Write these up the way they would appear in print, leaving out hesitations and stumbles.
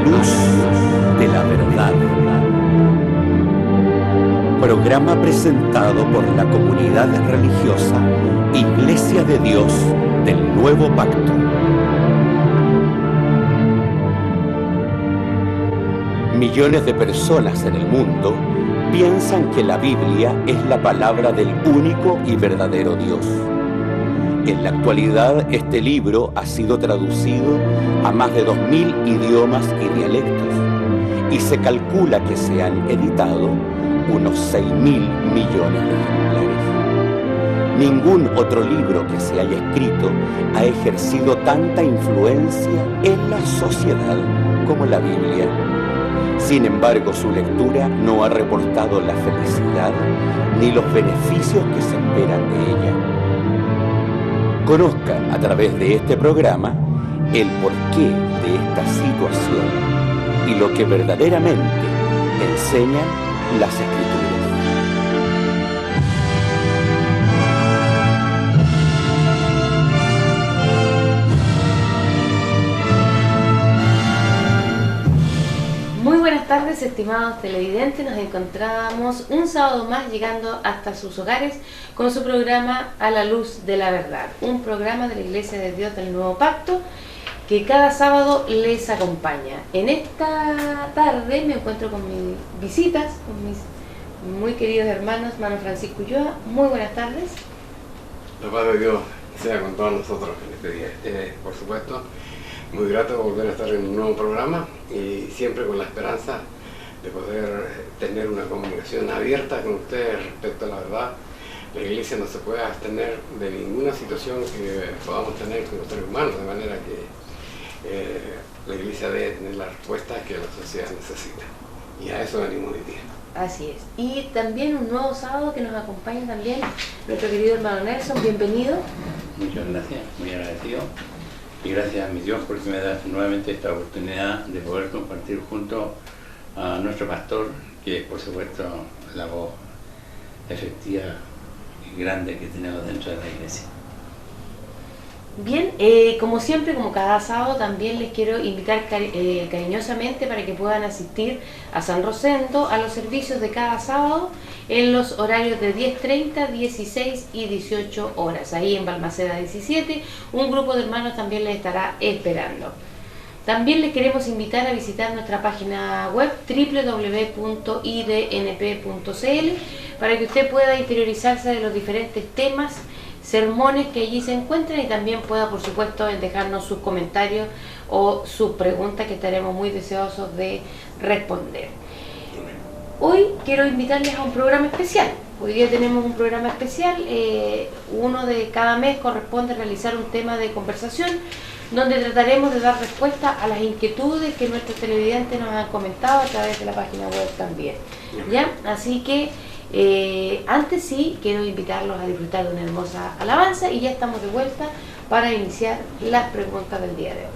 luz de la verdad. Programa presentado por la comunidad religiosa Iglesia de Dios del Nuevo Pacto. Millones de personas en el mundo piensan que la Biblia es la palabra del único y verdadero Dios. En la actualidad, este libro ha sido traducido a más de 2000 idiomas y dialectos, y se calcula que se han editado unos 6.000 millones de ejemplares. Ningún otro libro que se haya escrito ha ejercido tanta influencia en la sociedad como la Biblia. Sin embargo, su lectura no ha reportado la felicidad ni los beneficios que se esperan de ella. Conozca a través de este programa el porqué de esta situación y lo que verdaderamente enseñan las Escrituras. Muy buenas tardes, estimados televidentes. Nos encontramos un sábado más llegando hasta sus hogares con su programa A la Luz de la Verdad, un programa de la Iglesia de Dios del Nuevo Pacto que cada sábado les acompaña. En esta tarde me encuentro con mis visitas, con mis muy queridos hermanos, hermano Francisco Ulloa. Muy buenas tardes. La paz de Dios sea con todos nosotros en este día. Por supuesto, muy grato volver a estar en un nuevo programa y siempre con la esperanza de poder tener una comunicación abierta con ustedes respecto a la verdad. La Iglesia no se puede abstener de ninguna situación que podamos tener con los seres humanos, de manera que la Iglesia debe tener las respuestas que la sociedad necesita. Y a eso venimos hoy día. Así es. Y también un nuevo sábado que nos acompaña también nuestro querido hermano Nelson. Bienvenido. Muchas gracias, muy agradecido. Y gracias a mi Dios porque me da nuevamente esta oportunidad de poder compartir junto a nuestro pastor, que es por supuesto la voz efectiva y grande que tenemos dentro de la iglesia. Bien, como siempre, como cada sábado, también les quiero invitar cariñosamente para que puedan asistir a San Rosendo a los servicios de cada sábado en los horarios de 10:30, 16 y 18 horas. Ahí en Balmaceda 17, un grupo de hermanos también les estará esperando. También les queremos invitar a visitar nuestra página web www.idnp.cl para que usted pueda interiorizarse de los diferentes temas, sermones que allí se encuentran y también pueda, por supuesto, dejarnos sus comentarios o sus preguntas que estaremos muy deseosos de responder. Hoy quiero invitarles a un programa especial. Hoy día tenemos un programa especial, uno de cada mes corresponde realizar un tema de conversación donde trataremos de dar respuesta a las inquietudes que nuestros televidentes nos han comentado a través de la página web también. ¿Ya? Así que antes sí, quiero invitarlos a disfrutar de una hermosa alabanza y ya estamos de vuelta para iniciar las preguntas del día de hoy.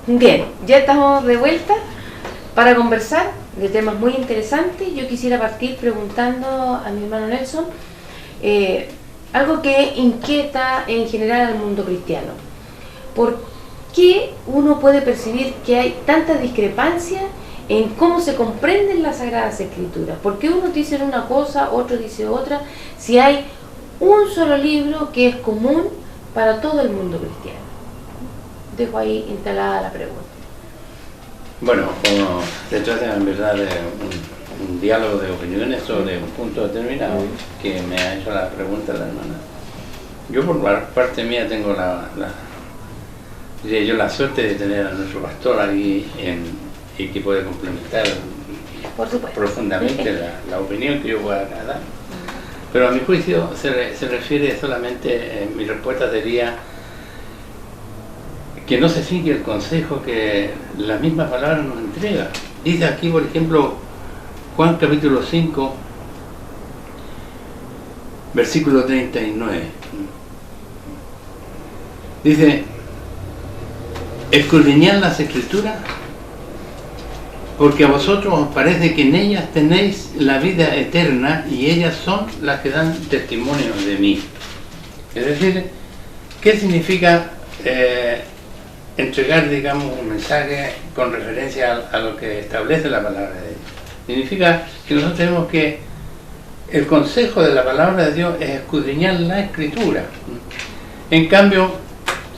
Bien, ya estamos de vuelta para conversar de temas muy interesantes. Yo quisiera partir preguntando a mi hermano Nelson algo que inquieta en general al mundo cristiano. ¿Por qué uno puede percibir que hay tanta discrepancia en cómo se comprenden las Sagradas Escrituras? ¿Por qué unos dicen una cosa, otros dicen otra, si hay un solo libro que es común para todo el mundo cristiano? Dejo ahí instalada la pregunta. Bueno, como se trata en verdad de un diálogo de opiniones sobre un punto determinado, que me ha hecho la pregunta la hermana. Yo por parte mía tengo diría yo, la suerte de tener a nuestro pastor aquí y que puede complementar profundamente la opinión que yo voy a dar. Pero a mi juicio se refiere solamente, mi respuesta sería que no se sigue el consejo que la misma palabra nos entrega. Dice aquí, por ejemplo, Juan capítulo 5, versículo 39. Dice: escudriñad las Escrituras, porque a vosotros os parece que en ellas tenéis la vida eterna y ellas son las que dan testimonio de mí. Es decir, ¿qué significa entregar, digamos, un mensaje con referencia a lo que establece la palabra de Dios? Significa que nosotros tenemos que, el consejo de la palabra de Dios es escudriñar la Escritura. En cambio,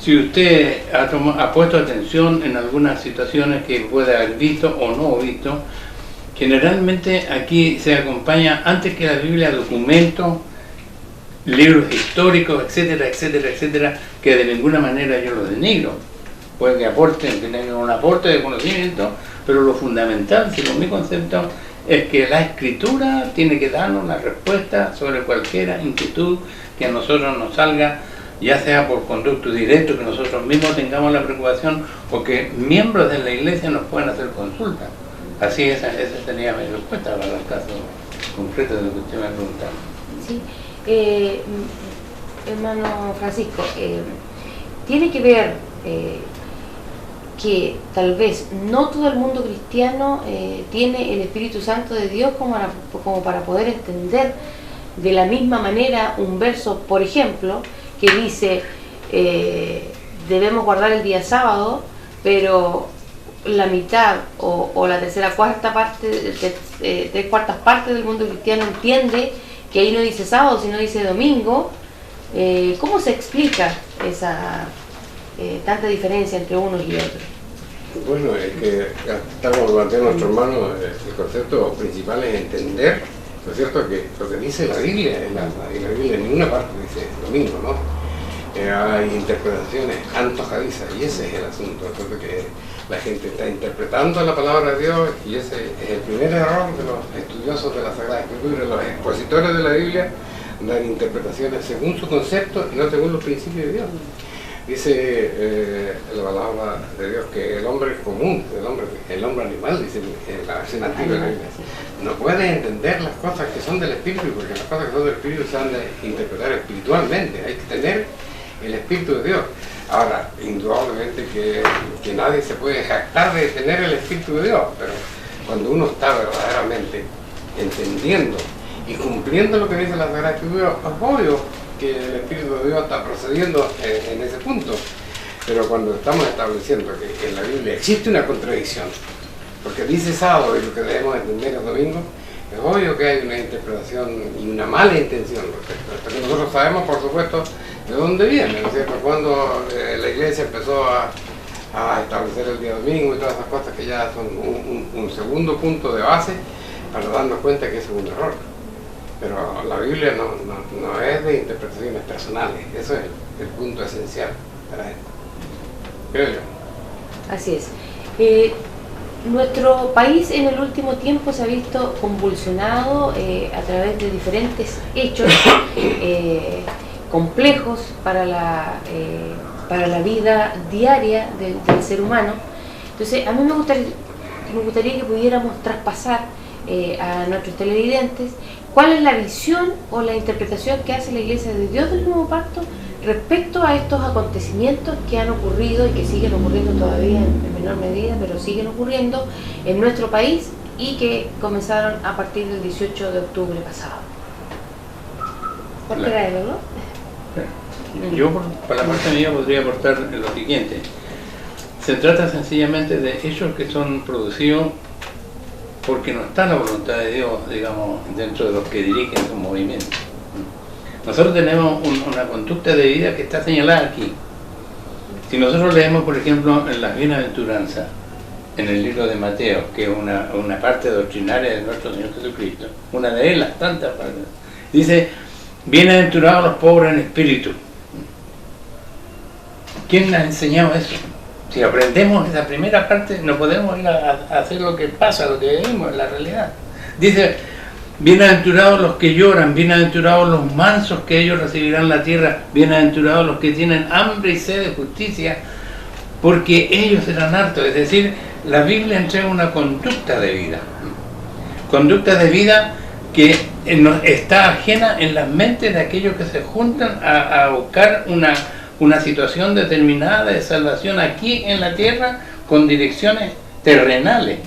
si usted ha puesto atención en algunas situaciones que puede haber visto o no visto, generalmente aquí se acompaña, antes que la Biblia, documentos, libros históricos, etcétera, etcétera, etcétera, que de ninguna manera yo los denigro. Puede que aporten, que tengan un aporte de conocimiento, pero lo fundamental, según mi concepto, es que la Escritura tiene que darnos la respuesta sobre cualquier inquietud que a nosotros nos salga, ya sea por conducto directo, que nosotros mismos tengamos la preocupación, o que miembros de la iglesia nos puedan hacer consulta. Así esa sería mi respuesta para el caso concreto de lo que usted me ha preguntado. Sí, hermano Francisco, tiene que ver que tal vez no todo el mundo cristiano tiene el Espíritu Santo de Dios como para poder entender de la misma manera un verso, por ejemplo, que dice debemos guardar el día sábado, pero la mitad o la tercera cuarta parte, tres cuartas partes del mundo cristiano entiende que ahí no dice sábado, sino dice domingo. ¿Cómo se explica esa tanta diferencia entre unos y otros? Bueno, es que estamos planteando a nuestro hermano, el concepto principal es entender, ¿no es cierto?, que lo que dice la Biblia, y la Biblia en ninguna parte dice domingo, ¿no? Hay interpretaciones antojadizas, y ese es el asunto, entonces que la gente está interpretando la palabra de Dios, y ese es el primer error de los estudiosos de la Sagrada Escritura. Los expositores de la Biblia dan interpretaciones según su concepto y no según los principios de Dios. Dice la palabra de Dios que el hombre común, el hombre animal, dice en la versión antigua de la Biblia, no puede entender las cosas que son del Espíritu, porque las cosas que son del Espíritu se han de interpretar espiritualmente. Hay que tener el Espíritu de Dios. Ahora, indudablemente que nadie se puede jactar de tener el Espíritu de Dios, pero cuando uno está verdaderamente entendiendo y cumpliendo lo que dice la Sagrada Escritura, es obvio que el Espíritu de Dios está procediendo en ese punto. Pero cuando estamos estableciendo que en la Biblia existe una contradicción, porque dice sábado y lo que debemos entender es domingo, es obvio que hay una interpretación y una mala intención respecto a esto, que nosotros sabemos, por supuesto, de dónde viene, ¿no es cierto? Cuando la iglesia empezó a establecer el día domingo y todas esas cosas que ya son un segundo punto de base para darnos cuenta que eso es un error. Pero la Biblia no es de interpretaciones personales, eso es el punto esencial para esto, creo yo. Así es. Nuestro país en el último tiempo se ha visto convulsionado a través de diferentes hechos complejos para la vida diaria del ser humano. Entonces, a mí me gustaría que pudiéramos traspasar a nuestros televidentes cuál es la visión o la interpretación que hace la Iglesia de Dios del Nuevo Pacto respecto a estos acontecimientos que han ocurrido y que siguen ocurriendo todavía en menor medida, pero siguen ocurriendo en nuestro país y que comenzaron a partir del 18 de octubre pasado. ¿Por qué era eso, no? Yo, por la parte mía, podría aportar lo siguiente. Se trata sencillamente de hechos que son producidos porque no está la voluntad de Dios, digamos, dentro de los que dirigen su movimiento. Nosotros tenemos una conducta de vida que está señalada aquí. Si nosotros leemos, por ejemplo, en las bienaventuranzas, en el libro de Mateo, que es una parte doctrinaria de nuestro Señor Jesucristo, una de las tantas partes, dice, bienaventurados los pobres en espíritu. ¿Quién nos ha enseñado eso? Si aprendemos esa primera parte, no podemos ir a hacer lo que pasa, lo que vivimos en la realidad. Dice, bienaventurados los que lloran, bienaventurados los mansos, que ellos recibirán la tierra, bienaventurados los que tienen hambre y sed de justicia, porque ellos serán hartos. Es decir, la Biblia entrega una conducta de vida. Conducta de vida que está ajena en las mentes de aquellos que se juntan a buscar una situación determinada de salvación aquí en la tierra con direcciones terrenales.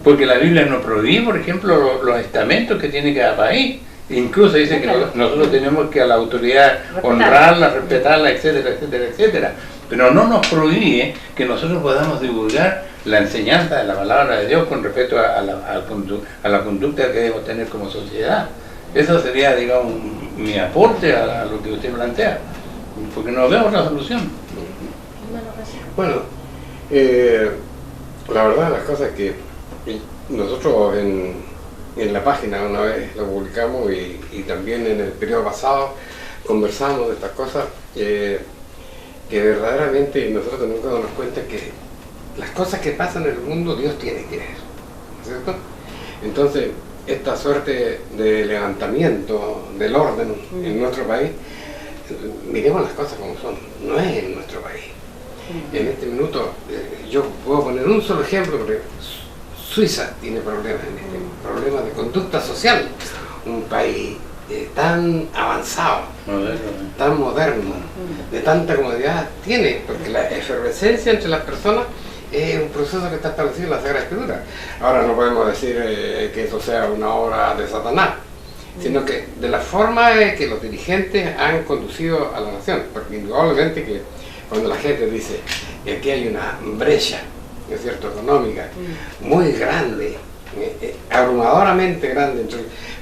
Porque la Biblia nos prohíbe, por ejemplo, los estamentos que tiene cada país. Incluso dice que nosotros tenemos que a la autoridad honrarla, respetarla, etcétera, etcétera, etcétera. Pero no nos prohíbe que nosotros podamos divulgar la enseñanza de la palabra de Dios con respecto a la conducta que debemos tener como sociedad. Eso sería, digamos, mi aporte a lo que usted plantea, porque no vemos la solución. Bueno, la verdad las cosas que nosotros en la página una vez lo publicamos y también en el periodo pasado conversamos de estas cosas, que verdaderamente nosotros tenemos que darnos cuenta que las cosas que pasan en el mundo Dios tiene que ver, ¿no es cierto? Entonces, esta suerte de levantamiento del orden en nuestro país, miremos las cosas como son, no es en nuestro país. En este minuto, yo puedo poner un solo ejemplo, porque Suiza tiene problemas problemas de conducta social, un país tan avanzado, tan moderno, de tanta comodidad tiene, porque la efervescencia entre las personas es un proceso que está establecido en la Sagrada Escritura. Ahora no podemos decir que eso sea una obra de Satanás, sino que de la forma que los dirigentes han conducido a la nación, porque indudablemente que cuando la gente dice que aquí hay una brecha, ¿no es cierto?, económica muy grande, abrumadoramente grande,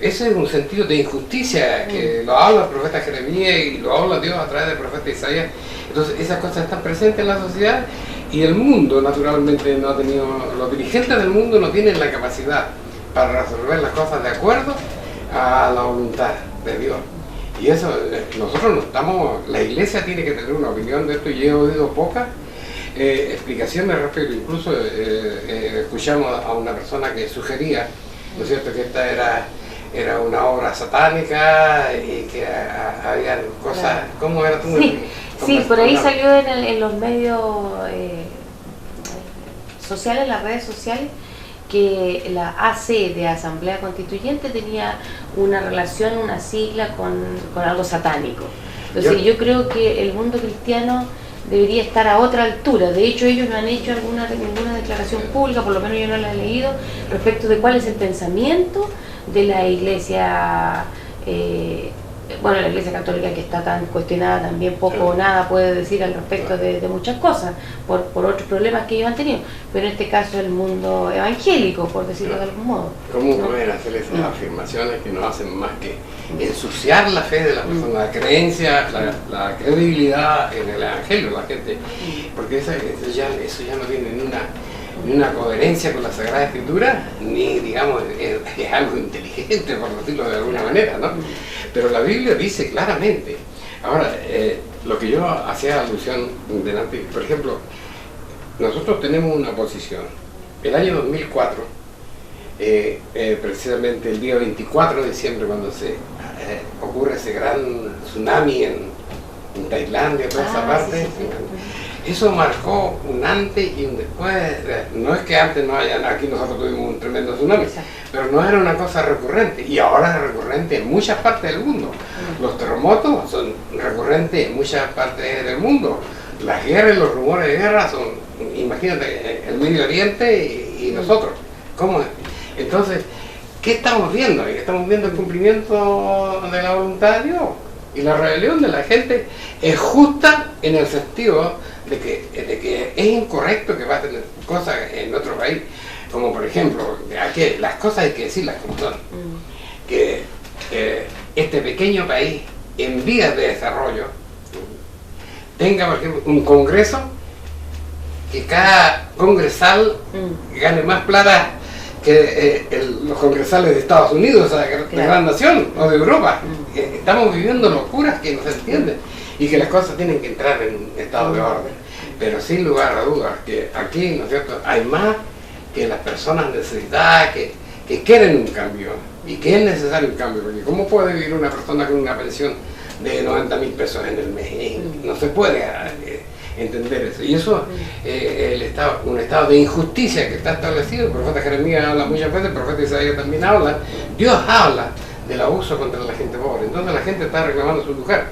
eso es un sentido de injusticia que lo habla el profeta Jeremías y lo habla Dios a través del profeta Isaías. Entonces esas cosas están presentes en la sociedad y el mundo naturalmente no ha tenido, los dirigentes del mundo no tienen la capacidad para resolver las cosas de acuerdo a la voluntad de Dios. Y eso, nosotros no estamos, la iglesia tiene que tener una opinión de esto, y he oído pocas explicaciones respecto. Incluso escuchamos a una persona que sugería, ¿no es cierto?, que esta era una obra satánica y que había cosas, claro. ¿Cómo era tú? Sí, por ahí salió en los medios sociales, las redes sociales, que la AC de Asamblea Constituyente tenía una relación, una sigla con algo satánico. Entonces yo creo que el mundo cristiano debería estar a otra altura. De hecho, ellos no han hecho ninguna declaración pública, por lo menos yo no la he leído, respecto de cuál es el pensamiento de la Iglesia, la Iglesia Católica, que está tan cuestionada también, poco o nada puede decir al respecto de muchas cosas, por otros problemas que ellos han tenido, pero en este caso el mundo evangélico, por decirlo de algún modo. ¿Cómo pueden hacer esas afirmaciones que no hacen más que ensuciar la fe de la persona, la creencia, la credibilidad en el Evangelio de la gente? Porque eso ya no tiene ni una coherencia con la Sagrada Escritura, ni, digamos, es algo inteligente, por decirlo de alguna manera, ¿no? Pero la Biblia dice claramente. Ahora, lo que yo hacía alusión delante, por ejemplo, nosotros tenemos una posición. El año 2004, precisamente el día 24 de diciembre, cuando se ocurre ese gran tsunami en Tailandia, toda esa parte, eso marcó un antes y un después. No es que antes no haya, aquí nosotros tuvimos un tremendo tsunami, pero no era una cosa recurrente, y ahora es recurrente en muchas partes del mundo. Los terremotos son recurrentes recurrente en muchas partes del mundo. Las guerras y los rumores de guerra son, imagínate, el Medio Oriente y nosotros. ¿Cómo es? Entonces, ¿qué estamos viendo? Estamos viendo el cumplimiento de la voluntad de Dios. Y la rebelión de la gente es justa en el sentido de que es incorrecto que pasen cosas en otro país. Como por ejemplo, aquí las cosas hay que decirlas como son. Que este pequeño país en vías de desarrollo tenga, por ejemplo, un congreso, que cada congresal gane más plata que los congresales de Estados Unidos, o sea, de gran nación, o de Europa. Estamos viviendo locuras que no se entienden y que las cosas tienen que entrar en estado de orden. Pero sin lugar a dudas que aquí, ¿no es cierto?, hay más que las personas necesitadas que quieren un cambio y que es necesario un cambio, porque ¿cómo puede vivir una persona con una pensión de 90.000 pesos en el mes? No se puede entender eso. Y eso un estado de injusticia que está establecido. El profeta Jeremías habla muchas veces, el profeta Isaías también habla. Dios habla del abuso contra la gente pobre. Entonces la gente está reclamando su lugar.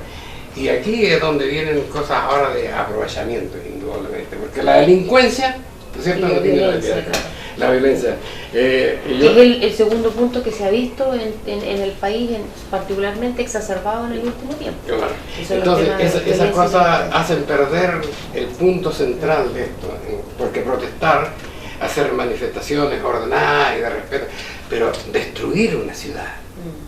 Y aquí es donde vienen cosas ahora de aprovechamiento, indudablemente, porque la delincuencia, ¿no es cierto?, no tiene la violencia. Es el segundo punto que se ha visto en el país, particularmente exacerbado en el último tiempo. Claro. Entonces, esas cosas hacen perder el punto central de esto, porque protestar, hacer manifestaciones ordenadas y de respeto, pero destruir una ciudad,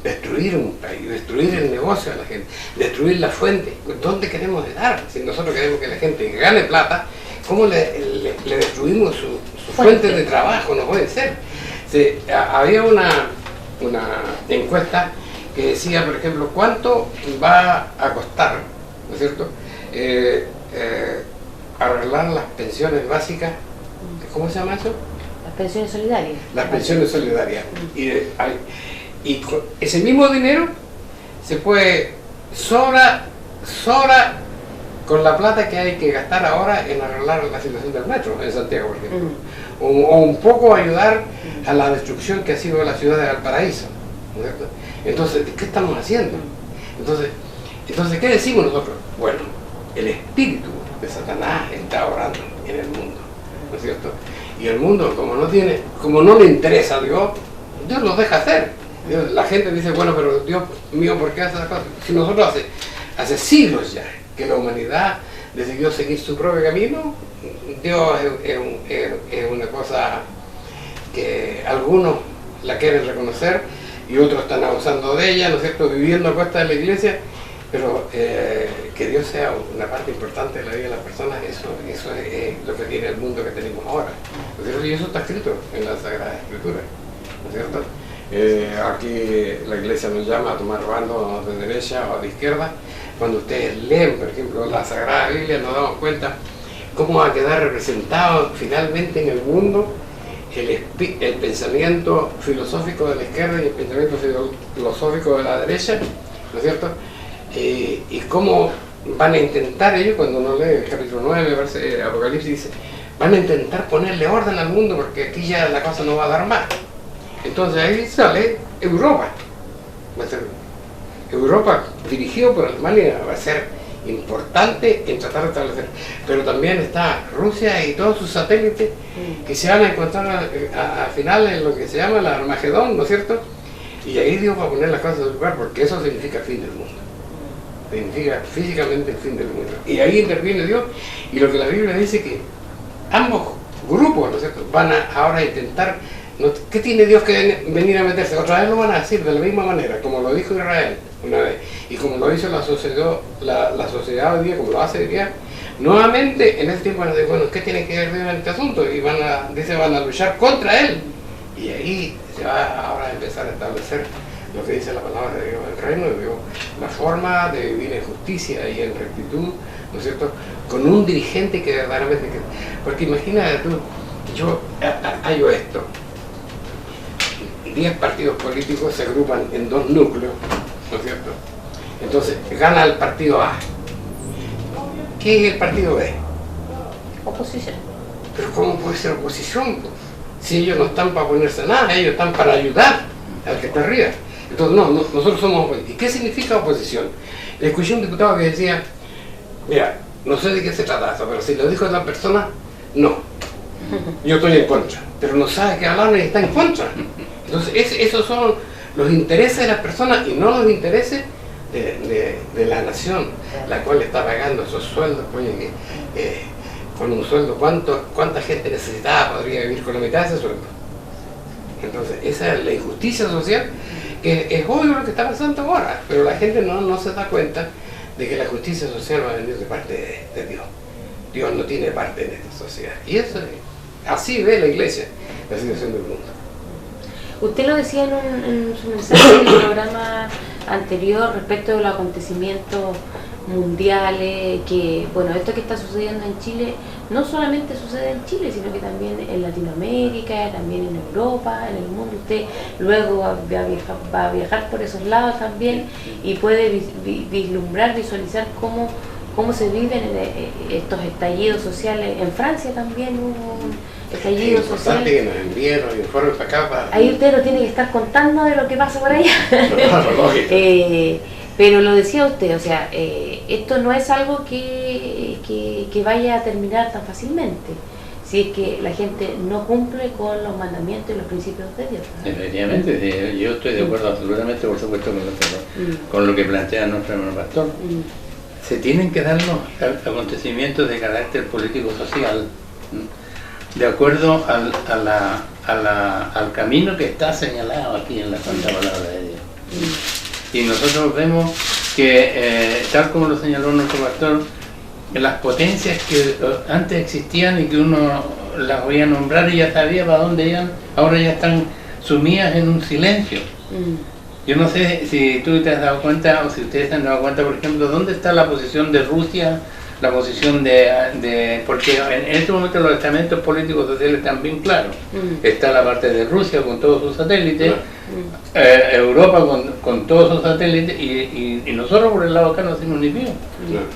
destruir un país, destruir el negocio de la gente, destruir la fuente. ¿Dónde queremos llegar? Si nosotros queremos que la gente gane plata, ¿cómo le destruimos su fuente de trabajo? No puede ser. Había una encuesta que decía, por ejemplo, cuánto va a costar, ¿no es cierto?, arreglar las pensiones básicas. ¿Cómo se llama eso? Las pensiones solidarias. Las pensiones solidarias. Y con ese mismo dinero se puede sobra con la plata que hay que gastar ahora en arreglar la situación del metro en Santiago, por ejemplo. O un poco ayudar a la destrucción que ha sido la ciudad de Valparaíso, ¿no es cierto? Entonces, ¿qué estamos haciendo? Entonces, ¿qué decimos nosotros? Bueno, el espíritu de Satanás está orando en el mundo, ¿no es cierto? Y el mundo, como no le interesa a Dios lo deja hacer. La gente dice, bueno, pero Dios mío, ¿por qué hace esas cosas? Si nosotros hace siglos ya que la humanidad decidió seguir su propio camino, Dios es una cosa que algunos la quieren reconocer y otros están abusando de ella, ¿no es cierto?, viviendo a costa de la iglesia, pero que Dios sea una parte importante de la vida de las personas, eso es lo que tiene el mundo que tenemos ahora, ¿no es cierto? Y eso está escrito en la Sagrada Escritura, ¿no es cierto? Aquí la iglesia nos llama a tomar bando de derecha o de izquierda. Cuando ustedes leen, por ejemplo, la Sagrada Biblia, nos damos cuenta cómo va a quedar representado finalmente en el mundo el pensamiento filosófico de la izquierda y el pensamiento filosófico de la derecha, ¿no es cierto? Y cómo van a intentar ellos, cuando uno lee el capítulo 9, verse Apocalipsis, dice, van a intentar ponerle orden al mundo porque aquí ya la cosa no va a dar más. Entonces ahí sale Europa. Va a ser Europa, dirigido por Alemania, va a ser importante en tratar de establecer. Pero también está Rusia y todos sus satélites que se van a encontrar al final en lo que se llama la Armagedón, ¿no es cierto? Y ahí Dios va a poner las cosas en su lugar, porque eso significa el fin del mundo. Significa físicamente el fin del mundo. Y ahí interviene Dios. Y lo que la Biblia dice que ambos grupos, ¿no es cierto?, van a ahora intentar. ¿Qué tiene Dios que venir a meterse? Otra vez lo van a decir de la misma manera, como lo dijo Israel una vez, y como lo hizo la sociedad hoy día, como lo hace hoy día. Nuevamente, en ese tiempo van a decir, bueno, ¿qué tiene que ver Dios en este asunto? Y van a luchar contra Él. Y ahí se va ahora a empezar a establecer lo que dice la palabra de Dios, el reino de Dios, la forma de vivir en justicia y en rectitud, ¿no es cierto?, con un dirigente que verdaderamente... Porque imagínate tú, yo hallo esto. 10 partidos políticos se agrupan en 2 núcleos, ¿no es cierto? Entonces, gana el partido A. ¿Qué es el partido B? Oposición. Pero ¿cómo puede ser oposición? Si ellos no están para ponerse nada, ellos están para ayudar al que está arriba. Entonces, nosotros somos oposición. ¿Y qué significa oposición? escuché un diputado que decía, mira, no sé de qué se trata eso, pero si lo dijo otra persona, no. Yo estoy en contra. Pero no sabe que hablar y está en contra. Entonces, esos son los intereses de las personas y no los intereses de la nación, la cual está pagando esos sueldos. Coño, con un sueldo, ¿cuánta gente necesitada podría vivir con la mitad de ese sueldo? Entonces, esa es la injusticia social, que es obvio lo que está pasando ahora, pero la gente no se da cuenta de que la justicia social va a venir de parte de Dios. Dios no tiene parte en esta sociedad. Y eso así ve la iglesia, la situación del mundo. Usted lo decía en su mensaje en el programa anterior respecto de los acontecimientos mundiales, que bueno, esto que está sucediendo en Chile no solamente sucede en Chile, sino que también en Latinoamérica, también en Europa, en el mundo. Usted luego va a viajar por esos lados también y puede vislumbrar, visualizar cómo se viven estos estallidos sociales. En Francia también hubo un estallido social. Que nos envíen los informes para acá. Ahí usted no tiene que estar contando de lo que pasa por allá. Pero lo decía usted, o sea, esto no es algo que vaya a terminar tan fácilmente, si es que la gente no cumple con los mandamientos y los principios de Dios, ¿no? Efectivamente, yo estoy de acuerdo absolutamente, por supuesto, con lo que plantea nuestro hermano pastor. Se tienen que dar los acontecimientos de carácter político-social de acuerdo al camino que está señalado aquí en la Santa Palabra de Dios. Y nosotros vemos que, tal como lo señaló nuestro pastor, las potencias que antes existían y que uno las oía nombrar y ya sabía para dónde iban, ahora ya están sumidas en un silencio. Yo no sé si tú te has dado cuenta, o si ustedes se han dado cuenta, por ejemplo, dónde está la posición de Rusia, la posición porque en este momento los estamentos políticos sociales están bien claros. Está la parte de Rusia con todos sus satélites, Europa con todos sus satélites, y nosotros por el lado acá no hacemos ni pío.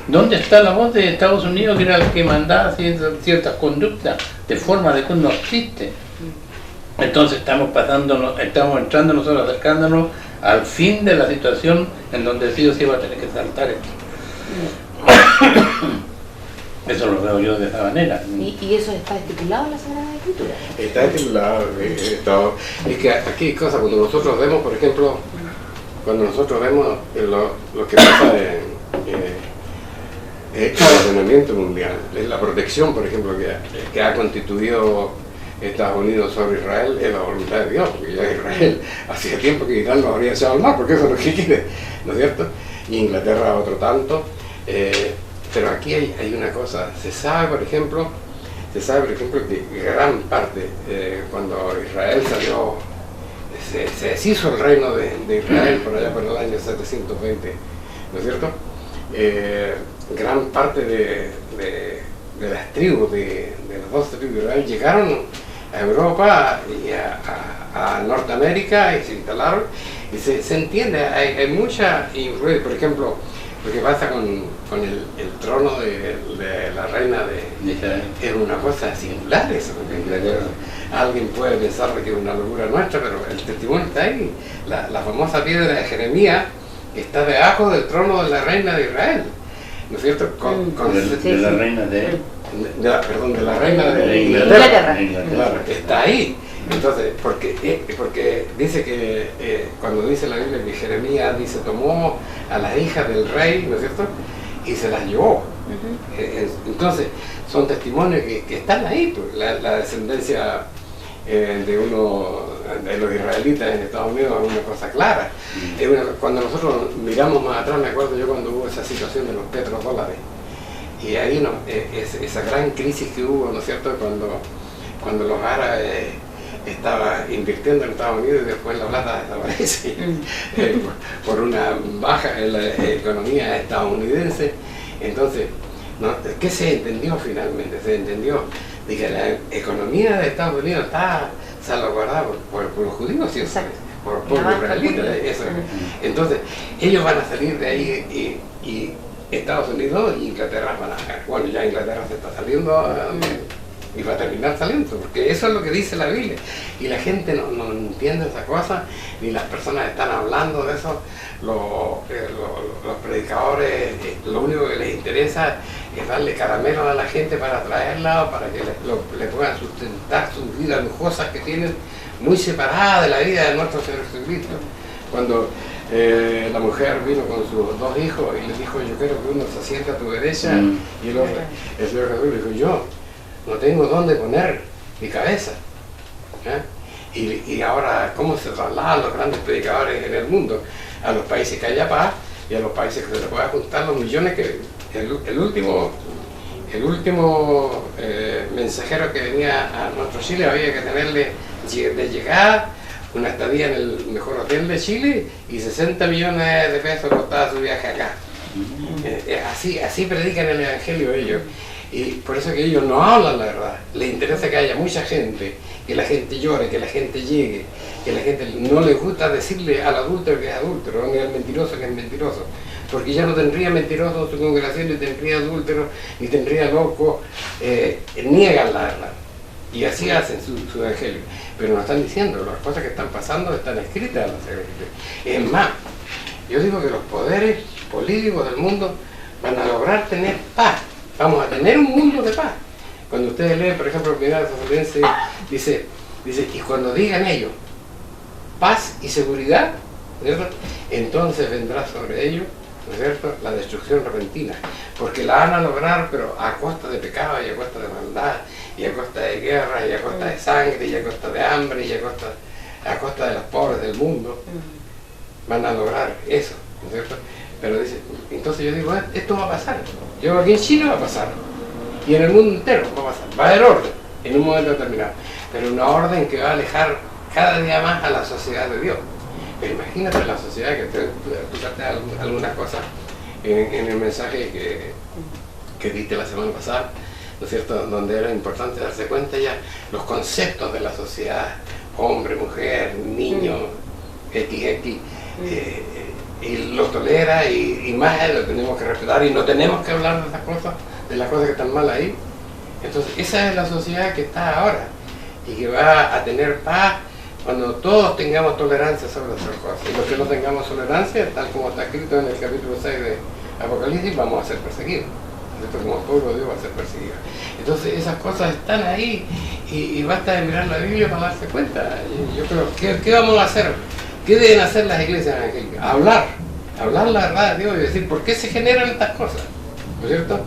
¿Dónde está la voz de Estados Unidos, que era el que mandaba ciertas conductas de forma de que no existe? Entonces estamos entrando nosotros, acercándonos al fin de la situación en donde sí o sí va a tener que saltar esto. Eso lo veo yo de esa manera. ¿Y eso está estipulado en la Sagrada Escritura? Está estipulado. Es que aquí hay cosas, cuando nosotros vemos, por ejemplo, lo que pasa el ordenamiento mundial, la protección, por ejemplo, que ha constituido Estados Unidos sobre Israel, es la voluntad de Dios, porque ya Israel hacía tiempo que Israel nos habría echado al mar, porque eso es lo que quiere, ¿no es cierto? Y Inglaterra otro tanto. Pero aquí hay una cosa, se sabe por ejemplo que gran parte, cuando Israel salió, se deshizo el reino de Israel por allá por el año 720, ¿no es cierto? Gran parte de las tribus, de las 12 tribus de Israel, llegaron a Europa y a Norteamérica y se instalaron, y se entiende, hay mucha influencia. Por ejemplo, lo que pasa con el trono de la reina de Israel es una cosa singular eso, porque alguien puede pensar que es una locura nuestra, pero el testimonio está ahí. La famosa piedra de Jeremías está debajo del trono de la reina de Israel, ¿no es cierto? De la reina de Inglaterra. Claro, está ahí. Entonces, porque dice que cuando dice la Biblia que Jeremías dice tomó a las hijas del rey, ¿no es cierto? Y se las llevó. Entonces, son testimonios que están ahí, pues, la descendencia de los israelitas en Estados Unidos es una cosa clara. Cuando nosotros miramos más atrás, me acuerdo yo cuando hubo esa situación de los petrodólares, y ahí esa gran crisis que hubo, ¿no es cierto?, cuando los árabes estaba invirtiendo en Estados Unidos y después la plata desaparece por una baja en la economía estadounidense. Entonces, ¿qué se entendió finalmente? Se entendió de que la economía de Estados Unidos está salvaguardada por los judíos, ¿sí? Por el pueblo israelita. Entonces, ellos van a salir de ahí y Estados Unidos y Inglaterra van a... Bueno, ya Inglaterra se está saliendo y va a terminar saliendo, porque eso es lo que dice la Biblia. Y la gente no entiende esa cosa, ni las personas están hablando de eso. Los predicadores, lo único que les interesa es darle caramelos a la gente para atraerla, o para que le puedan sustentar sus vidas lujosas que tienen, muy separadas de la vida de nuestro Señor Jesucristo. Cuando la mujer vino con sus 2 hijos y les dijo, yo quiero que uno se sienta a tu derecha, y el otro, el Señor Jesús le dijo, yo no tengo dónde poner mi cabeza. Y ahora, ¿cómo se trasladan los grandes predicadores en el mundo? A los países que haya paz y a los países que se les pueda juntar los millones que... El último mensajero que venía a nuestro Chile había que tenerle de llegada una estadía en el mejor hotel de Chile y 60 millones de pesos costaba su viaje acá. Así predican el Evangelio ellos. Y por eso que ellos no hablan la verdad. Les interesa que haya mucha gente, que la gente llore, que la gente llegue, que la gente no les gusta decirle al adúltero que es adúltero, ni al mentiroso que es mentiroso. Porque ya no tendría mentiroso en su congregación, ni tendría adúltero, ni tendría loco. Niegan la verdad. Y así hacen su evangelio. Pero nos están diciendo, las cosas que están pasando están escritas en los evangelios. Es más, yo digo que los poderes políticos del mundo van a lograr tener paz. Vamos a tener un mundo de paz. Cuando ustedes leen, por ejemplo, el primer Tesalonicenses dice, y cuando digan ellos paz y seguridad, ¿cierto?, entonces vendrá sobre ellos, ¿no es cierto?, la destrucción repentina, porque la van a lograr, pero a costa de pecado y a costa de maldad, y a costa de guerra, y a costa de sangre, y a costa de hambre, y a costa de los pobres del mundo. Van a lograr eso, ¿no es cierto? Pero dice, entonces yo digo, esto va a pasar. Yo aquí en Chile va a pasar, y en el mundo entero va a pasar. Va a haber orden en un momento determinado, pero una orden que va a alejar cada día más a la sociedad de Dios. Pero imagínate la sociedad, que tú sacaste algunas cosas en el mensaje que diste la semana pasada, ¿no es cierto?, donde era importante darse cuenta ya los conceptos de la sociedad, hombre, mujer, niño, XX, y lo tolera, y más lo tenemos que respetar, y no tenemos que hablar de esas cosas, de las cosas que están mal ahí. Entonces esa es la sociedad que está ahora, y que va a tener paz cuando todos tengamos tolerancia sobre esas cosas. Y los que no tengamos tolerancia, tal como está escrito en el capítulo 6 de Apocalipsis, vamos a ser perseguidos. Esto, como pueblo de Dios, va a ser perseguido. Entonces esas cosas están ahí, y basta de mirar la Biblia para darse cuenta. Yo creo, ¿qué vamos a hacer? ¿Qué deben hacer las iglesias evangélicas? Hablar la verdad de Dios y decir por qué se generan estas cosas, ¿no es cierto?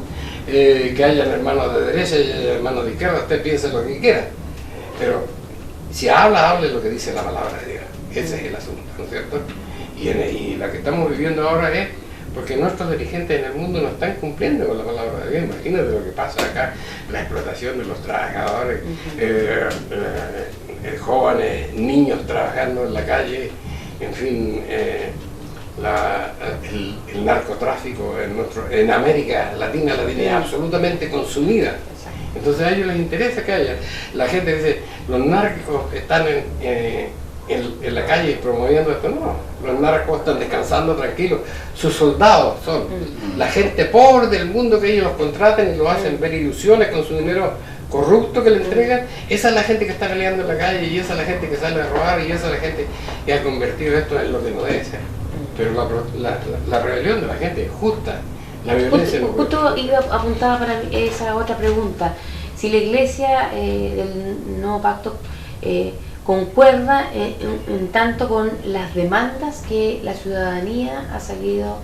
Que hayan hermanos de derecha y hayan hermanos de izquierda, usted piense lo que quiera, pero si hable lo que dice la palabra de Dios. Ese es el asunto, ¿no es cierto? Y la que estamos viviendo ahora es porque nuestros dirigentes en el mundo no están cumpliendo con la palabra de Dios. Imagínate lo que pasa acá, la explotación de los trabajadores, jóvenes, niños trabajando en la calle, en fin, el narcotráfico en América Latina la tiene absolutamente consumida. Entonces a ellos les interesa que haya. La gente dice, los narcos están en la calle promoviendo esto. No, los narcos están descansando tranquilos. Sus soldados son la gente pobre del mundo, que ellos los contratan y lo hacen ver ilusiones con su dinero corrupto que le entregan. Esa es la gente que está peleando en la calle, y esa es la gente que sale a robar, y esa es la gente que ha convertido esto en lo que no debe ser. Pero la rebelión de la gente es justa. La violencia justo apuntaba para esa otra pregunta. Si la Iglesia del Nuevo Pacto concuerda en tanto con las demandas que la ciudadanía ha salido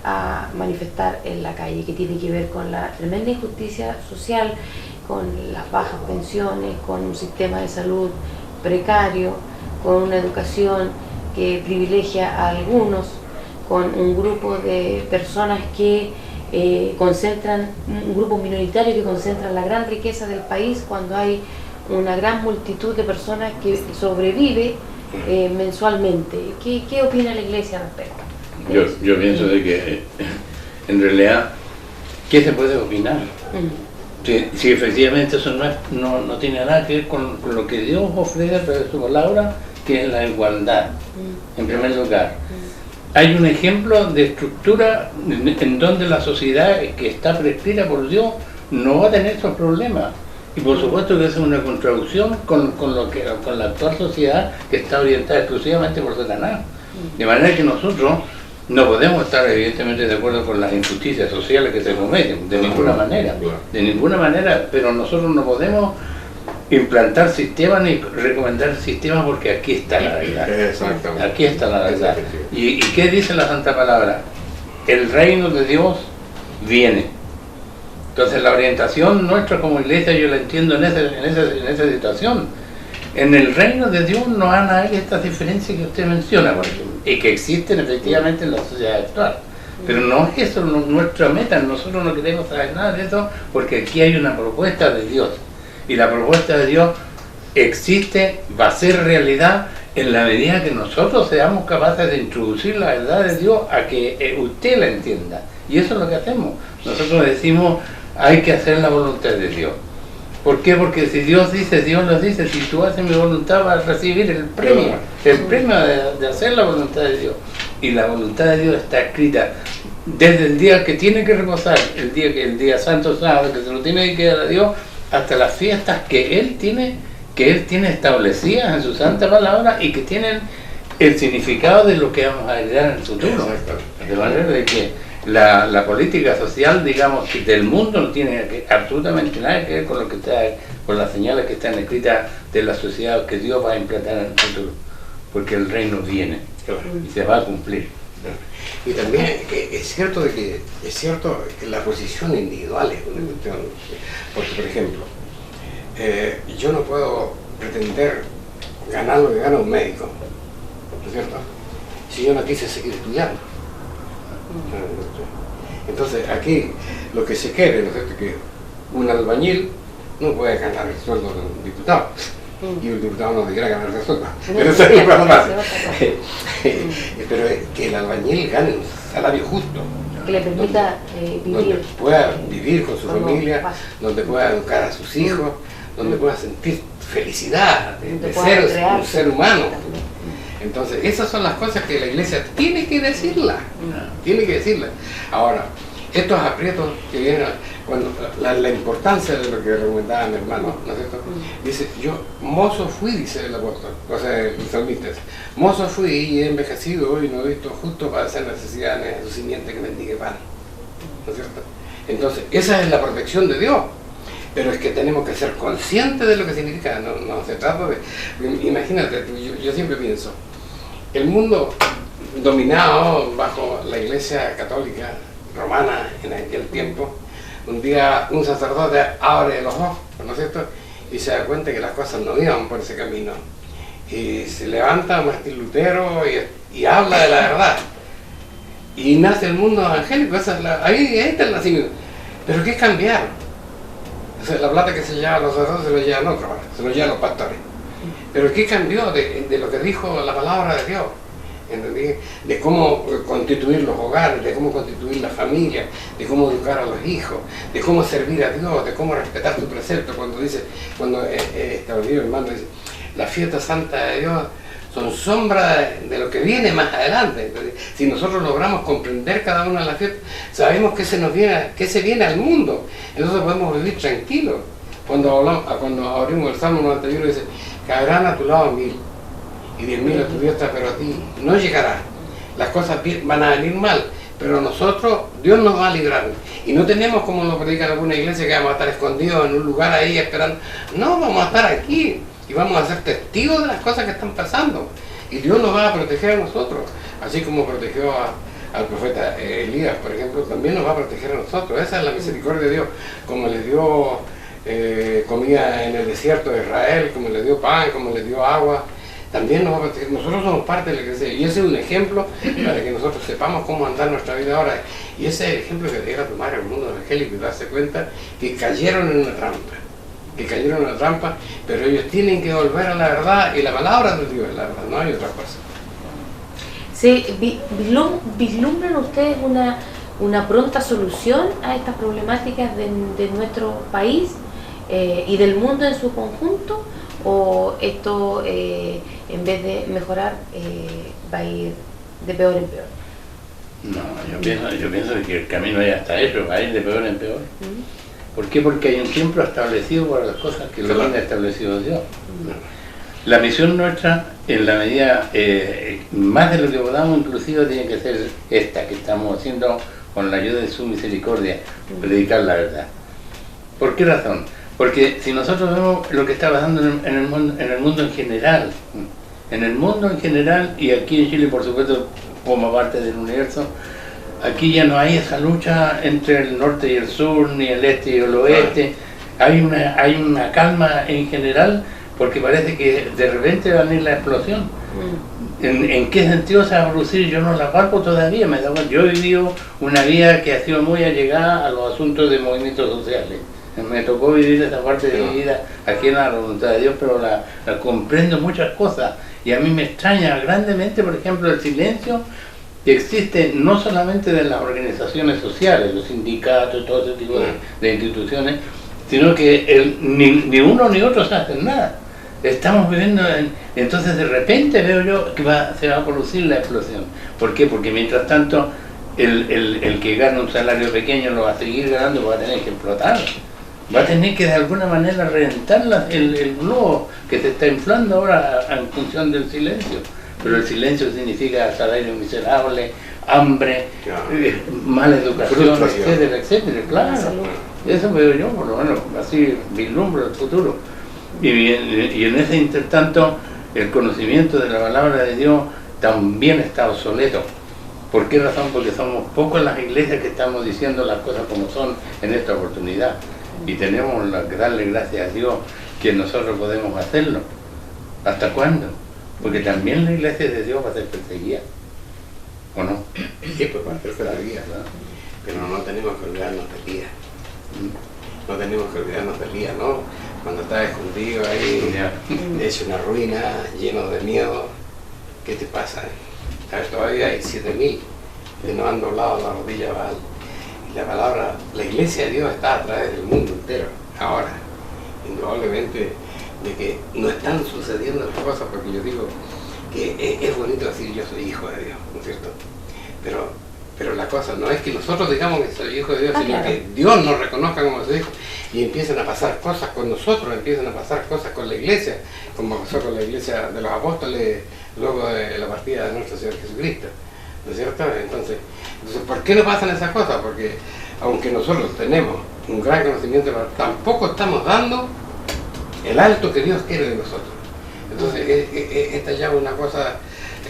a manifestar en la calle, que tiene que ver con la tremenda injusticia social, con las bajas pensiones, con un sistema de salud precario, con una educación que privilegia a algunos, con un grupo de personas que concentran, un grupo minoritario que concentra la gran riqueza del país, cuando hay una gran multitud de personas que sobrevive mensualmente. ¿Qué opina la Iglesia al respecto? Yo pienso de que en realidad, ¿qué se puede opinar? Si efectivamente eso no tiene nada que ver con lo que Dios ofrece a través de su palabra, que es la igualdad, en primer lugar. Hay un ejemplo de estructura en donde la sociedad que está prescrita por Dios no va a tener esos problemas. Y por supuesto que es una contradicción con la actual sociedad que está orientada exclusivamente por Satanás. De manera que nosotros no podemos estar evidentemente de acuerdo con las injusticias sociales que se cometen, de ninguna manera, pero nosotros no podemos implantar sistemas ni recomendar sistemas porque aquí está la verdad. Exactamente. Aquí está la verdad. ¿Y qué dice la Santa Palabra? El reino de Dios viene. Entonces la orientación nuestra como iglesia yo la entiendo en esa situación. En el reino de Dios no van a haber estas diferencias que usted menciona, por ejemplo, y que existen efectivamente en la sociedad actual. Pero no es eso nuestra meta, nosotros no queremos saber nada de eso porque aquí hay una propuesta de Dios. Y la propuesta de Dios existe, va a ser realidad en la medida que nosotros seamos capaces de introducir la verdad de Dios a que usted la entienda. Y eso es lo que hacemos. Nosotros decimos, hay que hacer la voluntad de Dios. ¿Por qué? Porque si Dios dice, Dios nos dice, si tú haces mi voluntad vas a recibir el premio de hacer la voluntad de Dios. Y la voluntad de Dios está escrita desde el día que tiene que reposar, el día santo sábado, que se lo tiene que dar a Dios, hasta las fiestas que Él tiene establecidas en su santa palabra y que tienen el significado de lo que vamos a heredar en el futuro. De manera de que la política social, digamos, del mundo no tiene absolutamente nada que ver con lo que está, con las señales que están escritas de la sociedad que Dios va a implantar en el futuro, porque el reino viene y se va a cumplir. Y también es cierto que la posición individual es una cuestión, porque por ejemplo, yo no puedo pretender ganar lo que gana un médico, ¿no es cierto? Si yo no quise seguir estudiando. Entonces aquí lo que se quiere, ¿no es cierto?, que un albañil no puede ganar el sueldo de un diputado. Y un diputado no debiera ganar el sueldo. Pero eso es lo más. Pero que el albañil gane un salario justo. Que le permita vivir. Donde pueda vivir con su familia, donde pueda educar a sus hijos, donde pueda sentir felicidad de ser un ser humano. Entonces, esas son las cosas que la iglesia tiene que decirla. Tiene que decirla. Ahora, estos aprietos que vienen, cuando la importancia de lo que recomendaba mi hermano, ¿no es cierto? Dice, yo mozo fui, dice el apóstol, o sea, el salmista, mozo fui y he envejecido hoy, no he visto justo para hacer necesidades de su simiente que mendigue pan. ¿No es cierto? Entonces, esa es la protección de Dios. Pero es que tenemos que ser conscientes de lo que significa, no se trata de... Imagínate, yo siempre pienso, el mundo dominado bajo la Iglesia Católica Romana en aquel tiempo, un día un sacerdote abre los ojos, ¿no es cierto?, y se da cuenta que las cosas no iban por ese camino. Y se levanta Martín Lutero y habla de la verdad. Y nace el mundo evangélico, ahí está el nacimiento. Pero ¿qué cambiaron? O sea, la plata que se lleva a los sacerdotes se lo llevan otros, se lo llevan los pastores. Pero ¿qué cambió de lo que dijo la palabra de Dios? ¿Entendí? De cómo constituir los hogares, de cómo constituir la familia, de cómo educar a los hijos, de cómo servir a Dios, de cómo respetar su precepto. Cuando estableció el hermano, dice, la fiesta santa de Dios son sombra de lo que viene más adelante. Entonces, si nosotros logramos comprender cada una de las fiestas, sabemos que se viene al mundo, entonces podemos vivir tranquilos. Cuando abrimos el Salmo 91 dice, caerán a tu lado 1000 y 10.000 a tu diestra, pero a ti no llegará. Las cosas van a venir mal, pero nosotros, Dios nos va a librar. Y no tenemos, como lo predica alguna iglesia, que vamos a estar escondidos en un lugar ahí esperando. No, vamos a estar aquí y vamos a ser testigos de las cosas que están pasando. Y Dios nos va a proteger a nosotros, así como protegió al profeta Elías, por ejemplo, también nos va a proteger a nosotros. Esa es la misericordia de Dios, como le dio comida en el desierto de Israel, como le dio pan, como le dio agua. También nos va a proteger. Nosotros somos parte de la iglesia y ese es un ejemplo para que nosotros sepamos cómo andar nuestra vida ahora. Y ese es el ejemplo que debiera tomar el mundo evangélico y darse cuenta que cayeron en una trampa, pero ellos tienen que volver a la verdad y la palabra de Dios es la verdad, no hay otra cosa. ¿Se vislumbran ustedes una pronta solución a estas problemáticas de nuestro país y del mundo en su conjunto? ¿O esto, en vez de mejorar, va a ir de peor en peor? No, yo pienso que el camino es hasta eso, va a ir de peor en peor. ¿Por qué? Porque hay un tiempo establecido para las cosas que lo tiene establecido Dios. La misión nuestra, en la medida, más de lo que podamos, inclusive tiene que ser esta que estamos haciendo con la ayuda de su misericordia, predicar la verdad. ¿Por qué razón? Porque si nosotros vemos lo que está pasando en el mundo en general, y aquí en Chile, por supuesto, como parte del universo, aquí ya no hay esa lucha entre el norte y el sur, ni el este y el oeste. Hay una calma en general, porque parece que de repente va a venir la explosión. ¿En qué sentido se va a producir? Yo no la palpo todavía. Yo he vivido una vida que ha sido muy allegada a los asuntos de movimientos sociales. Me tocó vivir esa parte de mi vida aquí en la voluntad de Dios, pero la comprendo muchas cosas. Y a mí me extraña grandemente, por ejemplo, el silencio que existe no solamente de las organizaciones sociales, los sindicatos, todo ese tipo de instituciones, sino que ni uno ni otro se hacen nada. Estamos viviendo entonces de repente veo yo que se va a producir la explosión. ¿Por qué? Porque mientras tanto el que gana un salario pequeño lo va a seguir ganando, va a tener que explotar, va a tener que de alguna manera reventar el globo que se está inflando ahora en función del silencio. Pero el silencio significa salario miserable, hambre, mala educación, etcétera, etcétera, claro. Eso veo yo, por lo menos, así vislumbro el futuro. Y en ese intertanto, el conocimiento de la palabra de Dios también está obsoleto. ¿Por qué razón? Porque somos pocos las iglesias que estamos diciendo las cosas como son en esta oportunidad. Y tenemos que darle gracias a Dios que nosotros podemos hacerlo. ¿Hasta cuándo? Porque también la iglesia de Dios va a ser perseguida, ¿o no? Sí, pues va a ser perseguida, ¿verdad? Pero no tenemos que olvidarnos del día. No tenemos que olvidarnos del día, ¿no? Cuando estás escondido ahí, hecho una ruina, lleno de miedo, ¿qué te pasa? A ver, todavía hay 7.000 que no han doblado la rodilla a Baal. Y la palabra, la iglesia de Dios está a través del mundo entero, ahora, indudablemente, de que no están sucediendo las cosas, porque yo digo que es bonito decir yo soy hijo de Dios, ¿no es cierto? Pero la cosa no es que nosotros digamos que soy hijo de Dios, sino que Dios nos reconozca como su hijo y empiezan a pasar cosas con nosotros, empiezan a pasar cosas con la iglesia, como pasó con la iglesia de los apóstoles luego de la partida de nuestro Señor Jesucristo, ¿no es cierto? Entonces, ¿por qué no pasan esas cosas? Porque aunque nosotros tenemos un gran conocimiento, tampoco estamos dando el alto que Dios quiere de nosotros. Entonces, esta ya es una cosa,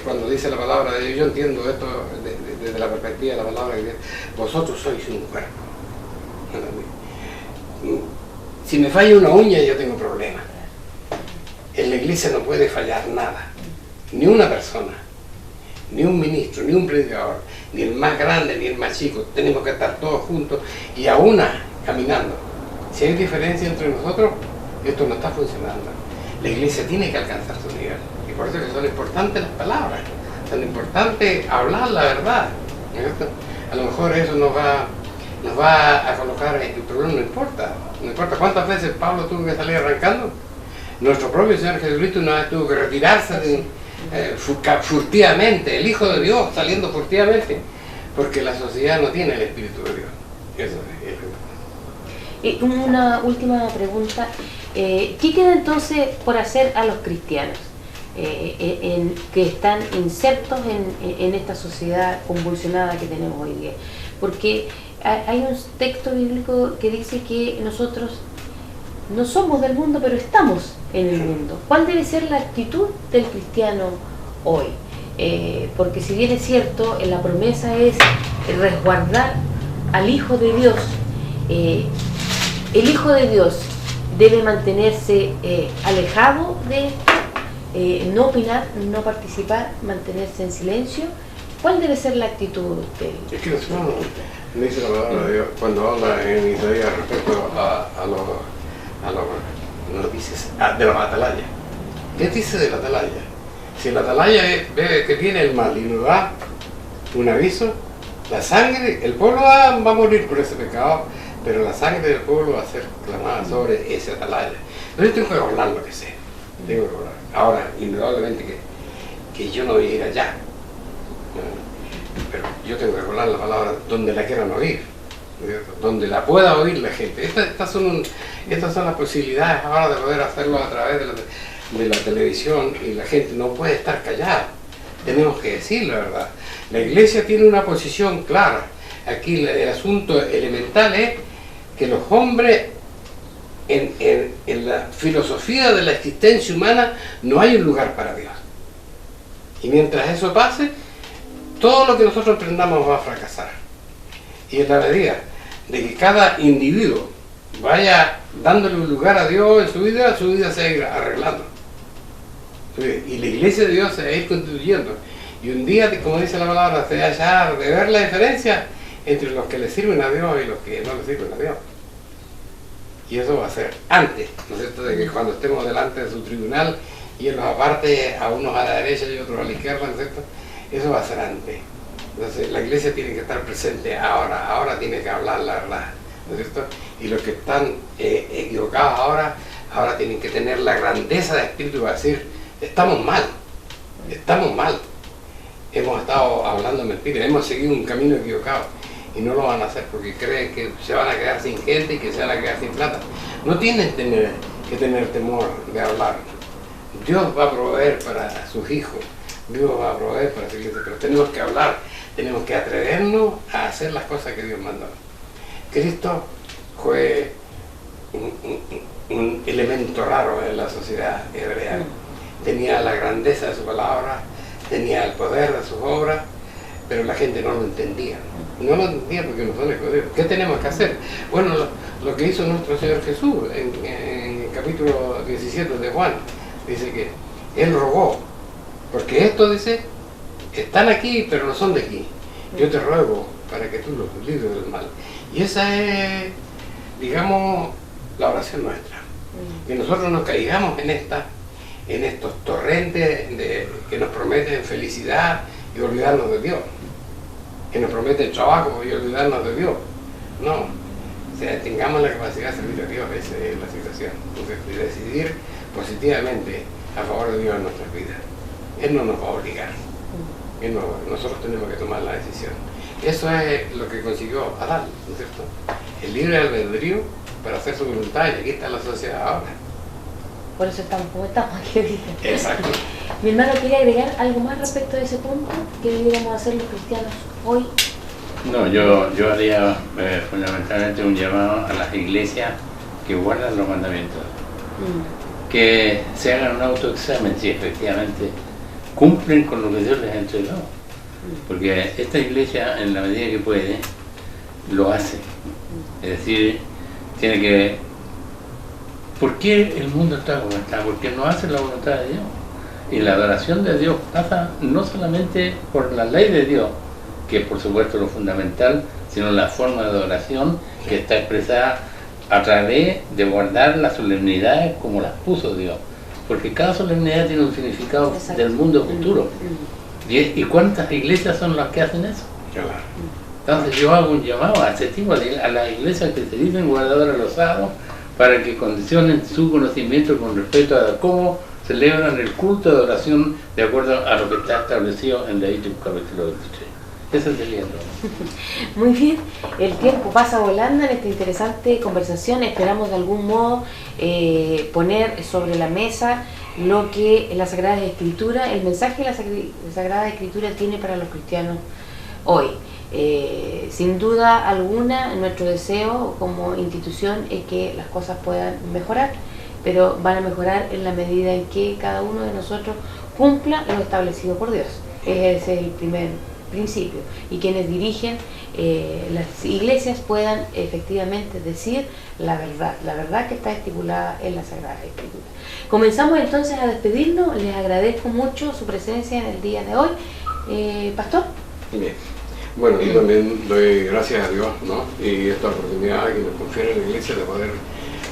cuando dice la palabra de Dios, yo entiendo esto desde la perspectiva de la palabra de Dios, vosotros sois un cuerpo. Si me falla una uña, yo tengo problemas. En la iglesia no puede fallar nada, ni una persona, ni un ministro, ni un predicador, ni el más grande, ni el más chico. Tenemos que estar todos juntos y a una caminando. Si hay diferencia entre nosotros, esto no está funcionando. La iglesia tiene que alcanzar su nivel. Y por eso que son importantes las palabras. Son importantes hablar la verdad, ¿no? A lo mejor eso nos va a colocar en el problema, no importa cuántas veces Pablo tuvo que salir arrancando. Nuestro propio Señor Jesucristo una vez tuvo que retirarse furtivamente, el Hijo de Dios saliendo furtivamente, porque la sociedad no tiene el Espíritu de Dios. Eso es. Una última pregunta. ¿Qué queda entonces por hacer a los cristianos que están insertos en esta sociedad convulsionada que tenemos hoy día? Porque hay un texto bíblico que dice que nosotros no somos del mundo, pero estamos en el mundo. ¿Cuál debe ser la actitud del cristiano hoy? Porque si bien es cierto, la promesa es resguardar al Hijo de Dios, el Hijo de Dios debe mantenerse alejado de no opinar, no participar, mantenerse en silencio. ¿Cuál debe ser la actitud de él? Es que nosotros, dice la palabra de Dios, cuando habla en Isaías respecto a los noticias de la atalaya. ¿Qué dice de la atalaya? Si la atalaya ve que viene el mal y nos da un aviso, la sangre, el pueblo va a morir por ese pecado, pero la sangre del pueblo va a ser clamada sobre ese atalaya. Entonces yo tengo que hablar lo que sé. Tengo que hablar. Ahora, indudablemente que yo no voy a ir allá. Pero yo tengo que hablar la palabra donde la quieran oír. ¿cierto? Donde la pueda oír la gente. Estas son las posibilidades ahora de poder hacerlo a través de la televisión, y la gente no puede estar callada. Tenemos que decir la verdad. La iglesia tiene una posición clara. Aquí el asunto elemental es que los hombres, en la filosofía de la existencia humana, no hay un lugar para Dios. Y mientras eso pase, todo lo que nosotros emprendamos va a fracasar. Y en la medida de que cada individuo vaya dándole un lugar a Dios en su vida se va a ir arreglando. Y la iglesia de Dios se va a ir constituyendo. Y un día, como dice la palabra, se va a hallar de ver la diferencia entre los que le sirven a Dios y los que no le sirven a Dios. Y eso va a ser antes, ¿no es cierto?, de que cuando estemos delante de su tribunal y él los aparte a unos a la derecha y otros a la izquierda, ¿no es cierto? Eso va a ser antes. Entonces la iglesia tiene que estar presente ahora tiene que hablar la verdad, ¿no es cierto? Y los que están equivocados ahora tienen que tener la grandeza de espíritu para decir, estamos mal, hemos estado hablando mentiras, hemos seguido un camino equivocado. Y no lo van a hacer porque creen que se van a quedar sin gente y que se van a quedar sin plata. No tienen que tener temor de hablar. Dios va a proveer para sus hijos, Dios va a proveer para su iglesia, pero tenemos que hablar, tenemos que atrevernos a hacer las cosas que Dios mandó. Cristo fue un elemento raro en la sociedad hebrea. Tenía la grandeza de su palabra, tenía el poder de sus obras, pero la gente no lo entendía. No lo entendía porque no son judíos. ¿Qué tenemos que hacer? Bueno, lo que hizo nuestro Señor Jesús en el capítulo 17 de Juan, dice que Él rogó, porque esto, dice, están aquí, pero no son de aquí. Yo te ruego para que tú los libres del mal. Y esa es, digamos, la oración nuestra. Que nosotros nos caigamos en estos torrentes que nos prometen felicidad y olvidarnos de Dios, que nos prometen trabajo y olvidarnos de Dios. No, o sea, tengamos la capacidad de servir a Dios, esa es la situación. Entonces, de decidir positivamente a favor de Dios en nuestras vidas. Él no nos va a obligar, nosotros tenemos que tomar la decisión. Eso es lo que consiguió Adán, ¿no es cierto? El libre albedrío para hacer su voluntad, y aquí está la sociedad ahora. Por eso estamos como estamos, aquí ahorita. Exacto. Mi hermano quería agregar algo más respecto de ese punto que debiéramos hacer los cristianos hoy. No, yo haría fundamentalmente un llamado a las iglesias que guardan los mandamientos. Que se hagan un autoexamen si efectivamente cumplen con lo que Dios les ha entregado. Porque esta iglesia, en la medida que puede, lo hace. Es decir, tiene que... ¿Por qué el mundo está como está? Porque no hace la voluntad de Dios. Y la adoración de Dios pasa no solamente por la ley de Dios, que es por supuesto lo fundamental, sino la forma de adoración que está expresada a través de guardar las solemnidades como las puso Dios. Porque cada solemnidad tiene un significado del mundo futuro. ¿Y cuántas iglesias son las que hacen eso? Entonces yo hago un llamado a ese tipo, a las iglesias que se dicen guardadoras de los sábados, para que condicionen su conocimiento con respecto a cómo celebran el culto de adoración de acuerdo a lo que está establecido en Levítico capítulo 23. Eso sería todo. Muy bien, el tiempo pasa volando en esta interesante conversación. Esperamos de algún modo poner sobre la mesa lo que la Sagrada Escritura, el mensaje que la Sagrada Escritura tiene para los cristianos hoy. Sin duda alguna, nuestro deseo como institución es que las cosas puedan mejorar, pero van a mejorar en la medida en que cada uno de nosotros cumpla lo establecido por Dios. Ese es el primer principio. Y quienes dirigen las iglesias puedan efectivamente decir la verdad que está estipulada en la Sagrada Escritura. Comenzamos entonces a despedirnos. Les agradezco mucho su presencia en el día de hoy. Pastor. Bien. Bueno, yo también doy gracias a Dios, ¿no? Y esta oportunidad que nos confiere la iglesia de poder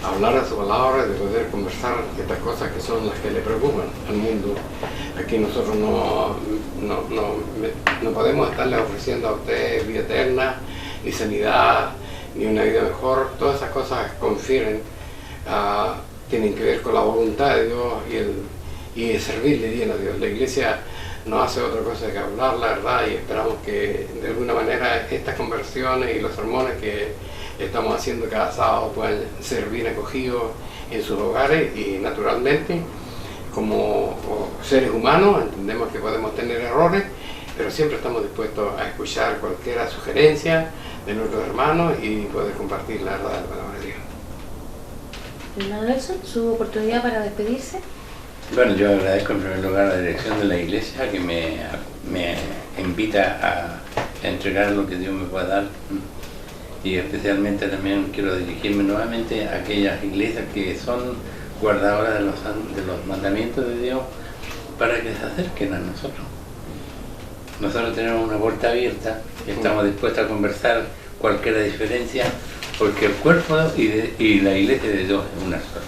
hablar a su palabra, de poder conversar estas cosas que son las que le preocupan al mundo. Aquí nosotros no podemos estarle ofreciendo a usted vida eterna, ni sanidad, ni una vida mejor. Todas esas cosas tienen que ver con la voluntad de Dios y servirle bien a Dios. La iglesia no hace otra cosa que hablar la verdad, y esperamos que de alguna manera estas conversiones y los sermones que estamos haciendo cada sábado puedan ser bien acogidos en sus hogares. Y naturalmente, como seres humanos, entendemos que podemos tener errores, pero siempre estamos dispuestos a escuchar cualquier sugerencia de nuestros hermanos y poder compartir la verdad de la palabra de Dios. Hermano Nelson, su oportunidad para despedirse. Bueno, yo agradezco en primer lugar a la dirección de la iglesia que me invita a entregar lo que Dios me pueda dar, y especialmente también quiero dirigirme nuevamente a aquellas iglesias que son guardadoras de los mandamientos de Dios, para que se acerquen a nosotros. Nosotros tenemos una puerta abierta y estamos dispuestos a conversar cualquier diferencia, porque el cuerpo y la iglesia de Dios es una sola.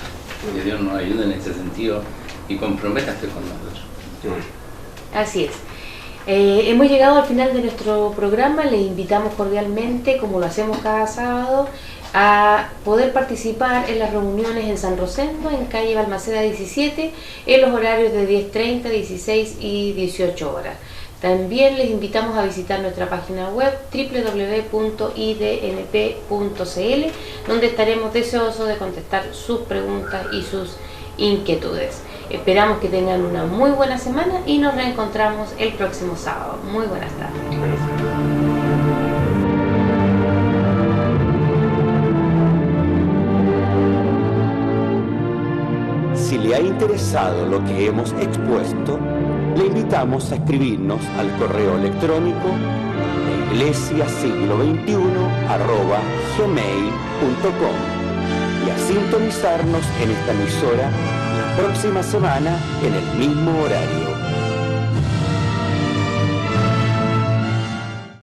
Que Dios nos ayude en este sentido y comprométase con nosotros. Así es. Hemos llegado al final de nuestro programa. Les invitamos cordialmente, como lo hacemos cada sábado, a poder participar en las reuniones en San Rosendo, en calle Balmaceda 17, en los horarios de 10:30, 16 y 18 horas. También les invitamos a visitar nuestra página web www.idnp.cl, donde estaremos deseosos de contestar sus preguntas y sus inquietudes. Esperamos que tengan una muy buena semana y nos reencontramos el próximo sábado. Muy buenas tardes. Si le ha interesado lo que hemos expuesto, le invitamos a escribirnos al correo electrónico iglesiasiglo21@gmail.com y a sintonizarnos en esta emisora la próxima semana en el mismo horario.